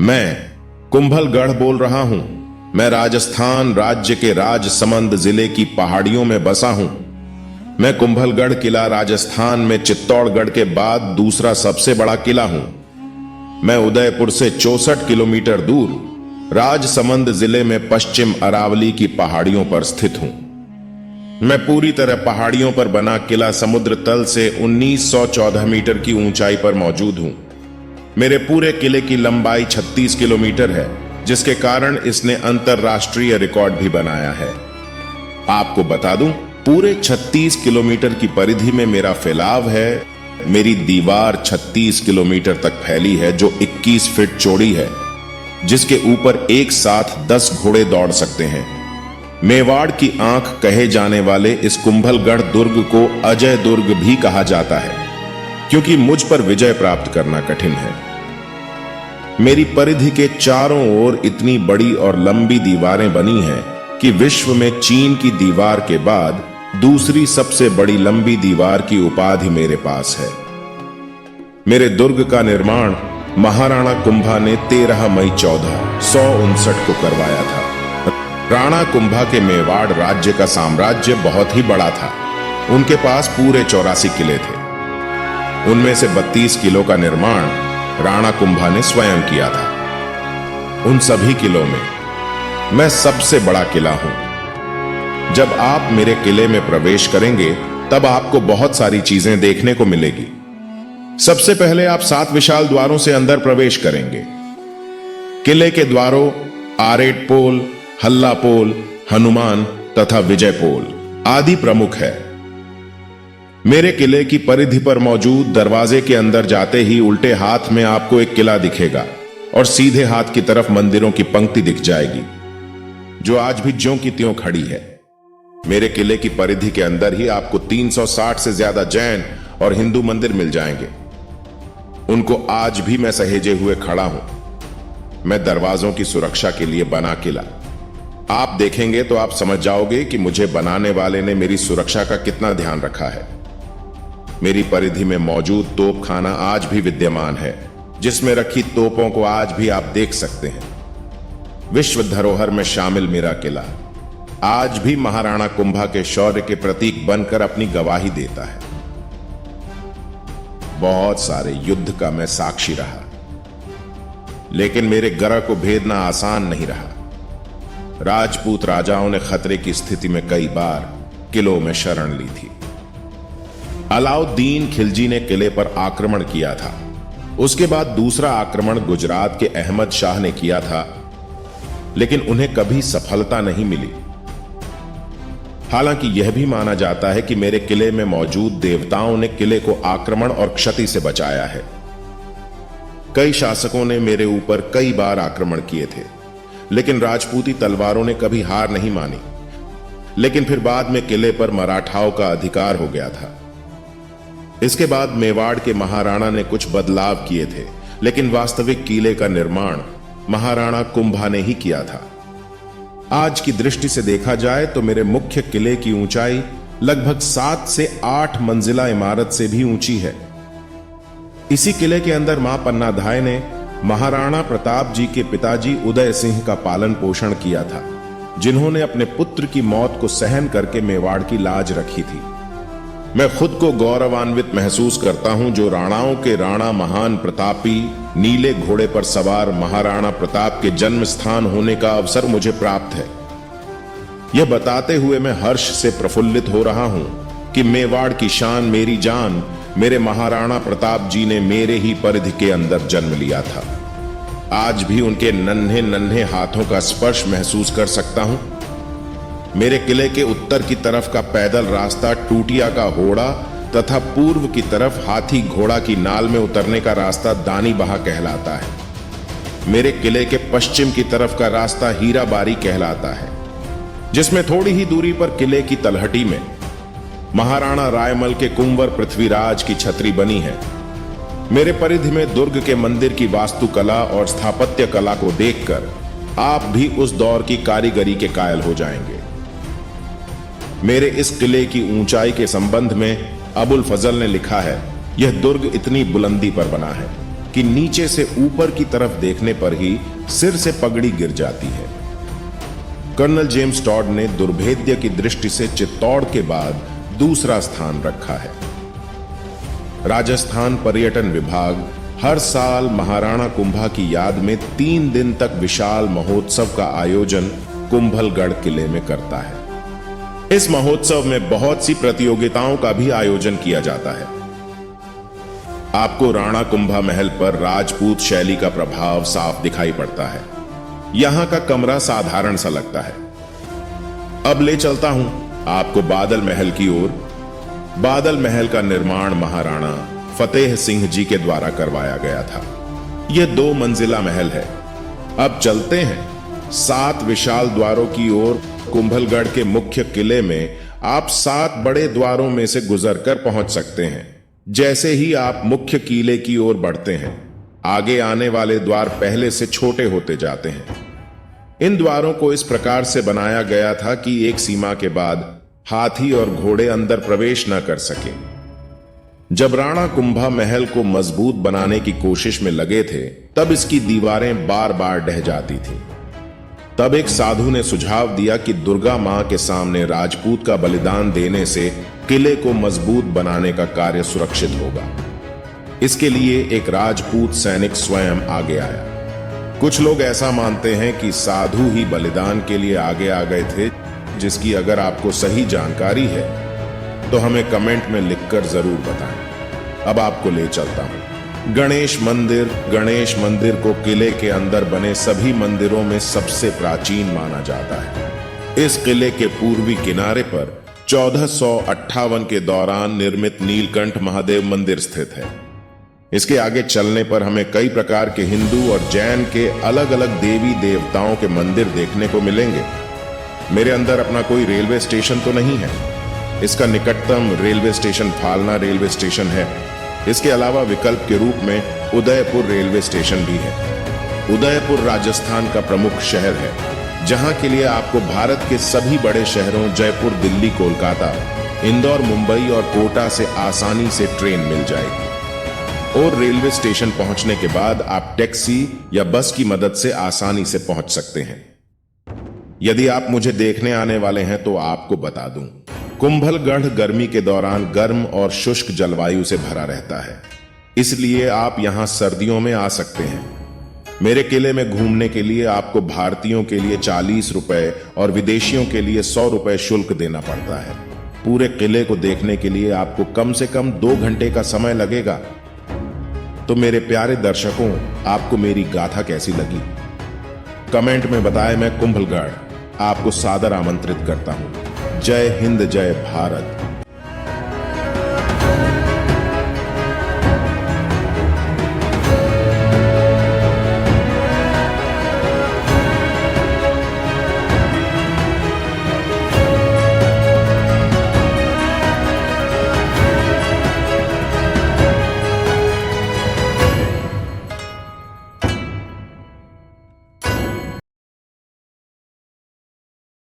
मैं कुंभलगढ़ बोल रहा हूं। मैं राजस्थान राज्य के राजसमंद जिले की पहाड़ियों में बसा हूं। मैं कुंभलगढ़ किला राजस्थान में चित्तौड़गढ़ के बाद दूसरा सबसे बड़ा किला हूं। मैं उदयपुर से 64 किलोमीटर दूर राजसमंद जिले में पश्चिम अरावली की पहाड़ियों पर स्थित हूं। मैं पूरी तरह पहाड़ियों पर बना किला समुद्र तल से 1914 मीटर की ऊंचाई पर मौजूद हूं। मेरे पूरे किले की लंबाई 36 किलोमीटर है, जिसके कारण इसने अंतरराष्ट्रीय रिकॉर्ड भी बनाया है। आपको बता दूं, पूरे 36 किलोमीटर की परिधि में मेरा फैलाव है। मेरी दीवार 36 किलोमीटर तक फैली है, जो 21 फीट चौड़ी है, जिसके ऊपर एक साथ 10 घोड़े दौड़ सकते हैं। मेवाड़ की आंख कहे जाने वाले इस कुंभलगढ़ दुर्ग को अजय दुर्ग भी कहा जाता है, क्योंकि मुझ पर विजय प्राप्त करना कठिन है। मेरी परिधि के चारों ओर इतनी बड़ी और लंबी दीवारें बनी हैं कि विश्व में चीन की दीवार के बाद दूसरी सबसे बड़ी लंबी दीवार की उपाधि मेरे पास है। मेरे दुर्ग का निर्माण महाराणा कुंभा ने 13 मई 1459 को करवाया था। राणा कुंभा के मेवाड़ राज्य का साम्राज्य बहुत ही बड़ा था। उनके पास पूरे 84 किले थे। उनमें से 32 किलों का निर्माण राणा कुंभा ने स्वयं किया था। उन सभी किलों में मैं सबसे बड़ा किला हूं। जब आप मेरे किले में प्रवेश करेंगे, तब आपको बहुत सारी चीजें देखने को मिलेगी। सबसे पहले आप 7 विशाल द्वारों से अंदर प्रवेश करेंगे। किले के द्वारों आरेट पोल, हल्ला पोल, हनुमान तथा विजय पोल आदि प्रमुख है। मेरे किले की परिधि पर मौजूद दरवाजे के अंदर जाते ही उल्टे हाथ में आपको एक किला दिखेगा और सीधे हाथ की तरफ मंदिरों की पंक्ति दिख जाएगी, जो आज भी ज्यों की त्यों खड़ी है। मेरे किले की परिधि के अंदर ही आपको 360 से ज्यादा जैन और हिंदू मंदिर मिल जाएंगे। उनको आज भी मैं सहेजे हुए खड़ा हूं। मैं दरवाजों की सुरक्षा के लिए बना किला। आप देखेंगे तो आप समझ जाओगे कि मुझे बनाने वाले ने मेरी सुरक्षा का कितना ध्यान रखा है। मेरी परिधि में मौजूद तोपखाना आज भी विद्यमान है, जिसमें रखी तोपों को आज भी आप देख सकते हैं। विश्व धरोहर में शामिल मेरा किला आज भी महाराणा कुंभा के शौर्य के प्रतीक बनकर अपनी गवाही देता है। बहुत सारे युद्ध का मैं साक्षी रहा, लेकिन मेरे गढ़ को भेदना आसान नहीं रहा। राजपूत राजाओं ने खतरे की स्थिति में कई बार किलों में शरण ली थी। अलाउद्दीन खिलजी ने किले पर आक्रमण किया था। उसके बाद दूसरा आक्रमण गुजरात के अहमद शाह ने किया था, लेकिन उन्हें कभी सफलता नहीं मिली। हालांकि यह भी माना जाता है कि मेरे किले में मौजूद देवताओं ने किले को आक्रमण और क्षति से बचाया है। कई शासकों ने मेरे ऊपर कई बार आक्रमण किए थे, लेकिन राजपूती तलवारों ने कभी हार नहीं मानी। लेकिन फिर बाद में किले पर मराठाओं का अधिकार हो गया था। इसके बाद मेवाड़ के महाराणा ने कुछ बदलाव किए थे, लेकिन वास्तविक किले का निर्माण महाराणा कुंभा ने ही किया था। आज की दृष्टि से देखा जाए तो मेरे मुख्य किले की ऊंचाई लगभग 7 से 8 मंजिला इमारत से भी ऊंची है। इसी किले के अंदर मां पन्नाधाय ने महाराणा प्रताप जी के पिताजी उदय सिंह का पालन पोषण किया था, जिन्होंने अपने पुत्र की मौत को सहन करके मेवाड़ की लाज रखी थी। मैं खुद को गौरवान्वित महसूस करता हूं, जो राणाओं के राणा महान प्रतापी नीले घोड़े पर सवार महाराणा प्रताप के जन्म स्थान होने का अवसर मुझे प्राप्त है। यह बताते हुए मैं हर्ष से प्रफुल्लित हो रहा हूं कि मेवाड़ की शान मेरी जान मेरे महाराणा प्रताप जी ने मेरे ही परिधि के अंदर जन्म लिया था। आज भी उनके नन्हे नन्हे हाथों का स्पर्श महसूस कर सकता हूं। मेरे किले के उत्तर की तरफ का पैदल रास्ता टूटिया का होड़ा तथा पूर्व की तरफ हाथी घोड़ा की नाल में उतरने का रास्ता दानी बहा कहलाता है। मेरे किले के पश्चिम की तरफ का रास्ता हीरा बारी कहलाता है, जिसमें थोड़ी ही दूरी पर किले की तलहटी में महाराणा रायमल के कुंवर पृथ्वीराज की छतरी बनी है। मेरे परिधि में दुर्ग के मंदिर की वास्तुकला और स्थापत्य कला को देखकर आप भी उस दौर की कारीगरी के कायल हो जाएंगे। मेरे इस किले की ऊंचाई के संबंध में अबुल फजल ने लिखा है, यह दुर्ग इतनी बुलंदी पर बना है कि नीचे से ऊपर की तरफ देखने पर ही सिर से पगड़ी गिर जाती है। कर्नल जेम्स टॉड ने दुर्भेद्य की दृष्टि से चित्तौड़ के बाद दूसरा स्थान रखा है। राजस्थान पर्यटन विभाग हर साल महाराणा कुंभा की याद में 3 दिन तक विशाल महोत्सव का आयोजन कुंभलगढ़ किले में करता है। इस महोत्सव में बहुत सी प्रतियोगिताओं का भी आयोजन किया जाता है। आपको राणा कुंभा महल पर राजपूत शैली का प्रभाव साफ दिखाई पड़ता है। यहां का कमरा साधारण सा लगता है। अब ले चलता हूं आपको बादल महल की ओर। बादल महल का निर्माण महाराणा फतेह सिंह जी के द्वारा करवाया गया था। यह 2 मंजिला महल है। अब चलते हैं 7 विशाल द्वारों की ओर। कुंभलगढ़ के मुख्य किले में आप 7 बड़े द्वारों में से गुजरकर पहुंच सकते हैं। जैसे ही आप मुख्य किले की ओर बढ़ते हैं, आगे आने वाले द्वार पहले से छोटे होते जाते हैं। इन द्वारों को इस प्रकार से बनाया गया था कि एक सीमा के बाद हाथी और घोड़े अंदर प्रवेश न कर सके। जब राणा कुंभा महल को मजबूत बनाने की कोशिश में लगे थे, तब इसकी दीवारें बार बार ढह जाती थीं। तब एक साधु ने सुझाव दिया कि दुर्गा मां के सामने राजपूत का बलिदान देने से किले को मजबूत बनाने का कार्य सुरक्षित होगा। इसके लिए एक राजपूत सैनिक स्वयं आगे आया। कुछ लोग ऐसा मानते हैं कि साधु ही बलिदान के लिए आगे आ गए थे, जिसकी अगर आपको सही जानकारी है तो हमें कमेंट में लिखकर जरूर बताएं। अब आपको ले चलता हूं गणेश मंदिर को किले के अंदर बने सभी मंदिरों में सबसे प्राचीन माना जाता है। इस किले के पूर्वी किनारे पर 1458 के दौरान निर्मित नीलकंठ महादेव मंदिर स्थित है। इसके आगे चलने पर हमें कई प्रकार के हिंदू और जैन के अलग अलग देवी देवताओं के मंदिर देखने को मिलेंगे। मेरे अंदर अपना कोई रेलवे स्टेशन तो नहीं है। इसका निकटतम railway station Falna railway station है। इसके अलावा विकल्प के रूप में उदयपुर रेलवे स्टेशन भी है। उदयपुर राजस्थान का प्रमुख शहर है, जहां के लिए आपको भारत के सभी बड़े शहरों जयपुर, दिल्ली, कोलकाता, इंदौर, मुंबई और कोटा से आसानी से ट्रेन मिल जाएगी। और रेलवे स्टेशन पहुंचने के बाद आप टैक्सी या बस की मदद से आसानी से पहुंच सकते हैं। यदि आप मुझे देखने आने वाले हैं तो आपको बता दूं, कुंभलगढ़ गर्मी के दौरान गर्म और शुष्क जलवायु से भरा रहता है, इसलिए आप यहां सर्दियों में आ सकते हैं। मेरे किले में घूमने के लिए आपको भारतीयों के लिए 40 रुपए और विदेशियों के लिए 100 रुपए शुल्क देना पड़ता है। पूरे किले को देखने के लिए आपको कम से कम 2 घंटे का समय लगेगा। तो मेरे प्यारे दर्शकों, आपको मेरी गाथा कैसी लगी? कमेंट में बताएं। मैं कुंभलगढ़ आपको सादर आमंत्रित करता हूं। जय हिंद, जय भारत।